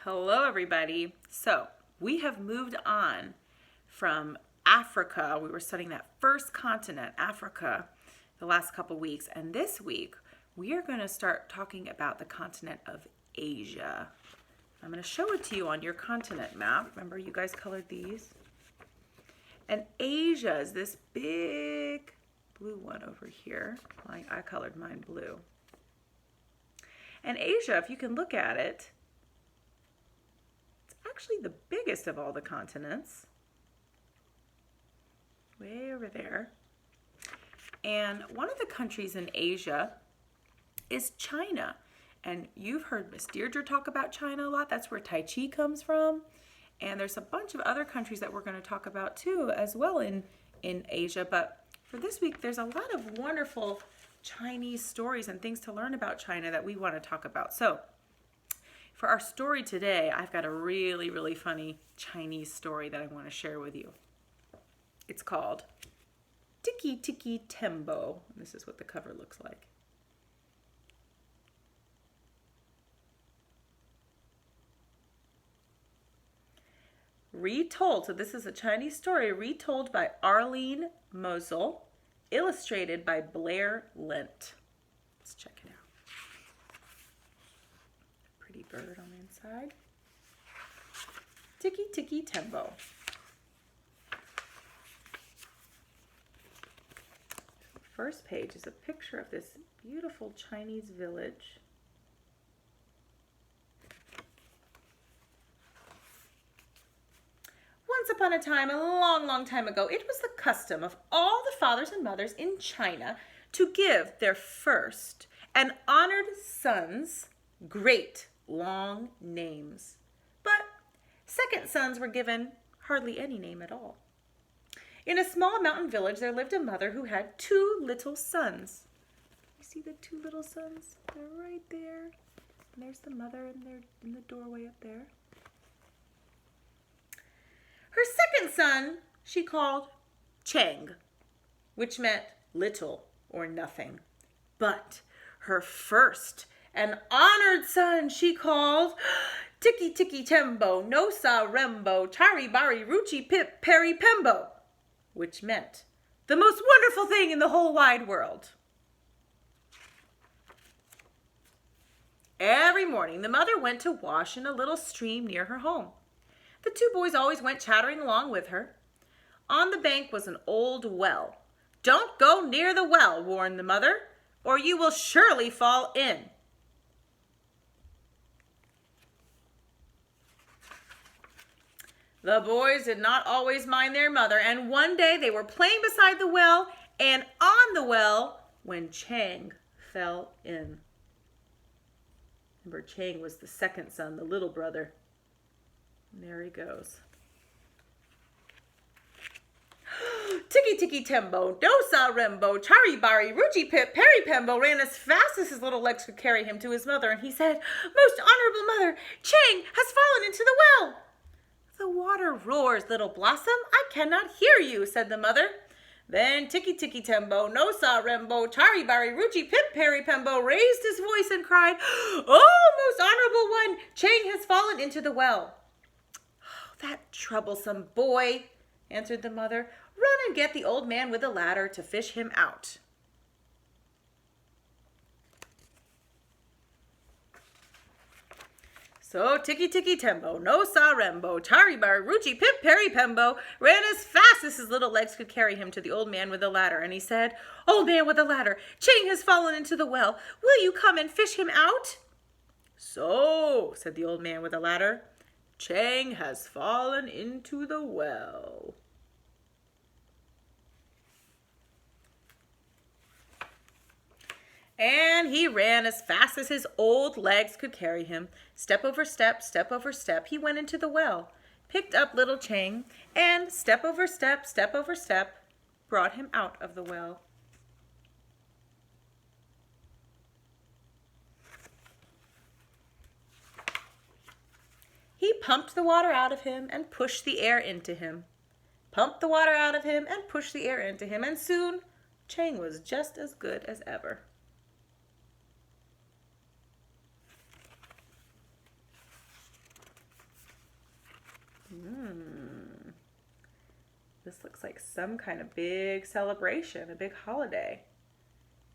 Hello, everybody. So we have moved on from Africa. We were studying that first continent, Africa, the last couple weeks. And this week, we are going to start talking about the continent of Asia. I'm going to show it to you on your continent map. Remember, you guys colored these? And Asia is this big blue one over here. I colored mine blue. And Asia, if you can look at it, actually the biggest of all the continents, way over there. And one of the countries in Asia is China. And you've heard Miss Deirdre talk about China a lot. That's where Tai Chi comes from. And there's a bunch of other countries that we're going to talk about too as well in Asia. But for this week, there's a lot of wonderful Chinese stories and things to learn about China that we want to talk about. So for our story today, I've got a really, really funny Chinese story that I want to share with you. It's called Tikki, Tembo. This is what the cover looks like. Retold, so this is a Chinese story retold by Arlene Mosel, illustrated by Blair Lent. Let's check it out. Bird on the inside. Tikki, Tembo. The first page is a picture of this beautiful Chinese village. Once upon a time, a long, long time ago, it was the custom of all the fathers and mothers in China to give their first and honored sons great long names, but second sons were given hardly any name at all. In a small mountain village, there lived a mother who had two little sons. You see the two little sons? They're right there. And there's the mother, and they're in the doorway up there. Her second son she called Cheng, which meant little or nothing. But her first an honored son she called Tikki, Tembo, no sa rembo, chari bari ruchi pip peri pembo, which meant the most wonderful thing in the whole wide world. Every morning the mother went to wash in a little stream near her home. The two boys always went chattering along with her. On the bank was an old well. "Don't go near the well," warned the mother, "or you will surely fall in." The boys did not always mind their mother, and one day they were playing beside the well and on the well when Chang fell in. Remember, Chang was the second son, the little brother. And there he goes. Tikki, Tembo, dosa rembo, chari bari, ruchi pip, peri pembo ran as fast as his little legs could carry him to his mother, and he said, "Most honorable mother, Chang has fallen into the well." "The water roars, little blossom. I cannot hear you," said the mother. Then Tikki, Tembo, no sa rembo, chari bari, ruchi pip, peri pembo raised his voice and cried, "Oh, most honorable one, Chang has fallen into the well." "Oh, that troublesome boy," answered the mother. "Run and get the old man with the ladder to fish him out." So Tikki, Tembo, no sa rembo, chari bar, ruchi pip, peri pembo ran as fast as his little legs could carry him to the old man with the ladder, and he said, "Old man with the ladder, Chang has fallen into the well. Will you come and fish him out?" "So," said the old man with the ladder, "Chang has fallen into the well." And he ran as fast as his old legs could carry him. Step over step, he went into the well, picked up little Chang, and step over step, brought him out of the well. He pumped the water out of him and pushed the air into him. Pumped the water out of him and pushed the air into him, and soon Chang was just as good as ever. This looks like some kind of big celebration, a big holiday.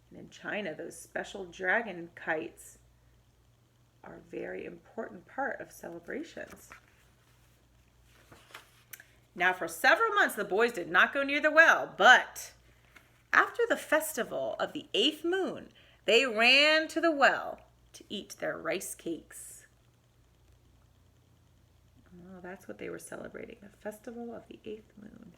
And in China, those special dragon kites are a very important part of celebrations. Now, for several months, the boys did not go near the well, but after the festival of the 8th moon, they ran to the well to eat their rice cakes. Oh, that's what they were celebrating, the festival of the 8th moon.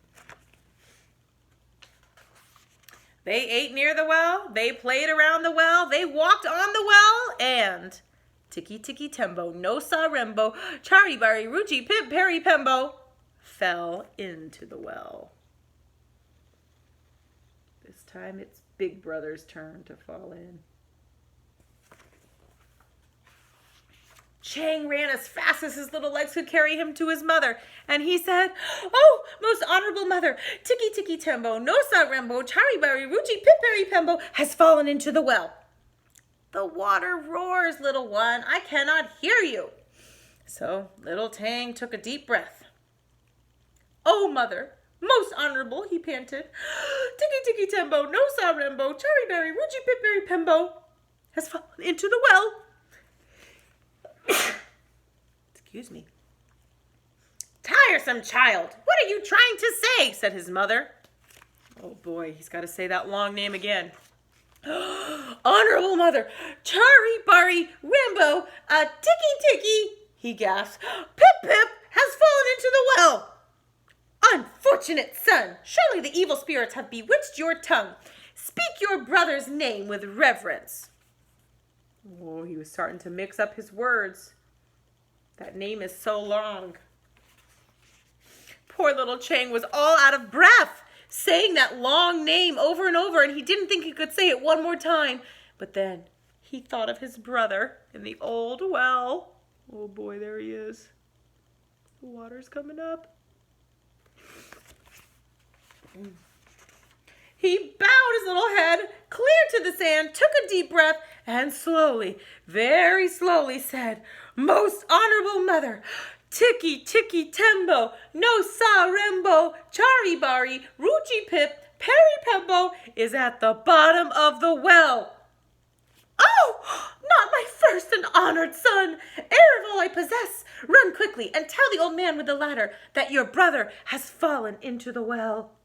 They ate near the well, they played around the well, they walked on the well, and Tikki, Tikki, Tembo, no sa rembo, chari bari, ruchi, pip, peri, pembo, fell into the well. This time it's Big Brother's turn to fall in. Chang ran as fast as his little legs could carry him to his mother, and he said, "Oh, most honorable mother, Tikki, Tikki, Tembo, no sa rembo, chari bari, ruchi, pip, peri, pembo has fallen into the well." "The water roars, little one. I cannot hear you." So little Tang took a deep breath. "Oh, mother, most honorable," he panted, "Tikki, Tikki, Tembo, no sa rembo, chari bari, ruchi, pip, peri, pembo has fallen into the well." Excuse me. "Tiresome child, what are you trying to say?" said his mother. Oh boy, he's got to say that long name again. "Honorable mother, chari bari rembo, Tikki Tikki," he gasped. "Pip Pip has fallen into the well." "Unfortunate son, surely the evil spirits have bewitched your tongue. Speak your brother's name with reverence." Oh, he was starting to mix up his words. That name is so long. Poor little Chang was all out of breath, saying that long name over and over, and he didn't think he could say it one more time. But then he thought of his brother in the old well. Oh boy, there he is. The water's coming up. He bowed his little head clear to the sand, took a deep breath, and slowly, very slowly said, "Most honorable mother, Tikki, Tikki, Tembo, no sa rembo, chari bari, ruchi pip, peri pembo is at the bottom of the well." "Oh, not my first and honored son! Heir of all I possess, run quickly and tell the old man with the ladder that your brother has fallen into the well."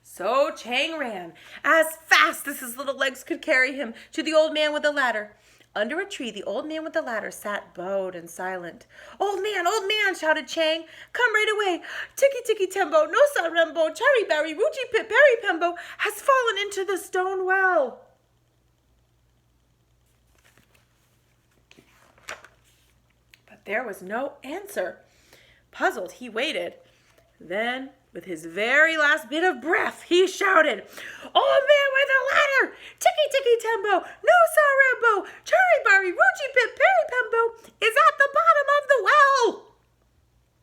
So Chang ran as fast as his little legs could carry him to the old man with the ladder. Under a tree, the old man with the ladder sat bowed and silent. Old man, shouted Chang. "Come right away. Tikki, Tikki, Tembo, no sa rembo, chari bari, ruchi pip, peri pembo has fallen into the stone well." But there was no answer. Puzzled, he waited. Then, with his very last bit of breath, he shouted, "Old man with the ladder! Tikki, Tikki, Tembo, no sa rembo, chari bari, ruchi pip, peri pembo is at the bottom of the well."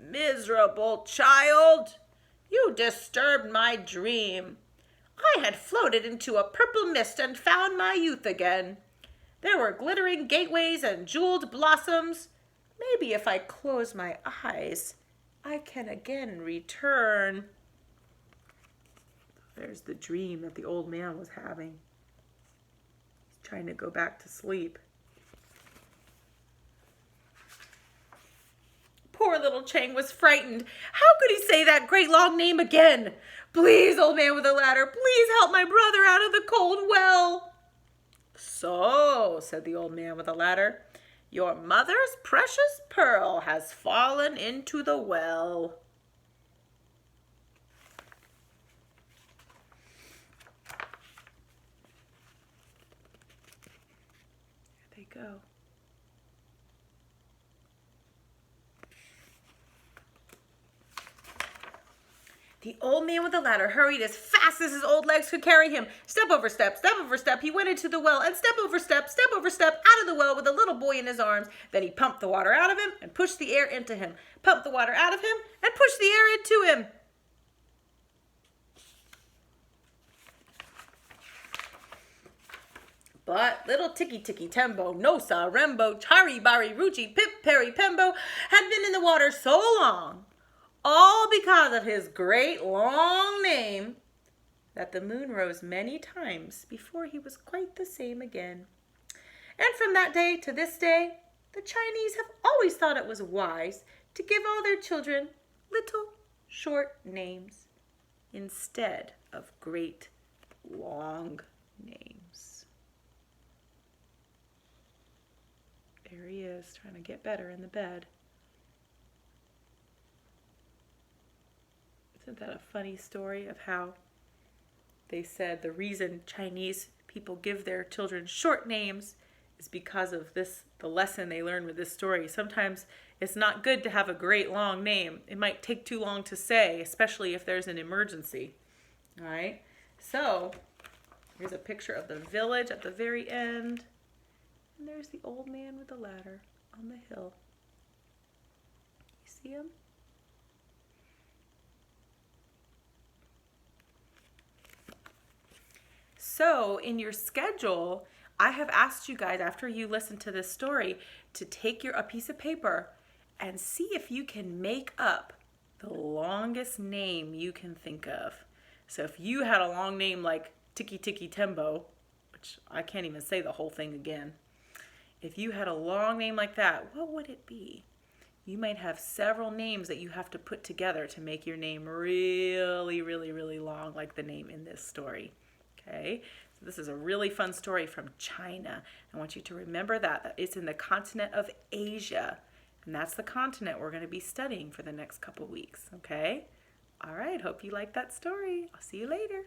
"Miserable child, you disturbed my dream. I had floated into a purple mist and found my youth again. There were glittering gateways and jeweled blossoms. Maybe if I close my eyes, I can again return." There's the dream that the old man was having. He's trying to go back to sleep. Poor little Chang was frightened. How could he say that great long name again? "Please, old man with the ladder, please help my brother out of the cold well." "So," said the old man with the ladder, "your mother's precious pearl has fallen into the well." There they go. The old man with the ladder hurried as fast as his old legs could carry him. Step over step, he went into the well, and step over step, out of the well with the little boy in his arms. Then he pumped the water out of him and pushed the air into him. Pumped the water out of him and pushed the air into him. But little Tikki Tikki Tembo, no sa Rembo, Chari Bari Ruchi, Pip Perry Pembo had been in the water so long, all because of his great long name, that the moon rose many times before he was quite the same again. And from that day to this day, the Chinese have always thought it was wise to give all their children little short names instead of great long names. There he is, trying to get better in the bed. Isn't that a funny story of how they said the reason Chinese people give their children short names is because of this, the lesson they learned with this story. Sometimes it's not good to have a great long name. It might take too long to say, especially if there's an emergency. All right, so here's a picture of the village at the very end. And there's the old man with the ladder on the hill. You see him? So in your schedule, I have asked you guys, after you listen to this story, to take a piece of paper and see if you can make up the longest name you can think of. So if you had a long name like Tikki Tikki Tembo, which I can't even say the whole thing again. If you had a long name like that, what would it be? You might have several names that you have to put together to make your name really, really, really long, like the name in this story. Okay, so this is a really fun story from China. I want you to remember that it's in the continent of Asia, and that's the continent we're going to be studying for the next couple weeks. Okay, all right, hope you like that story. I'll see you later.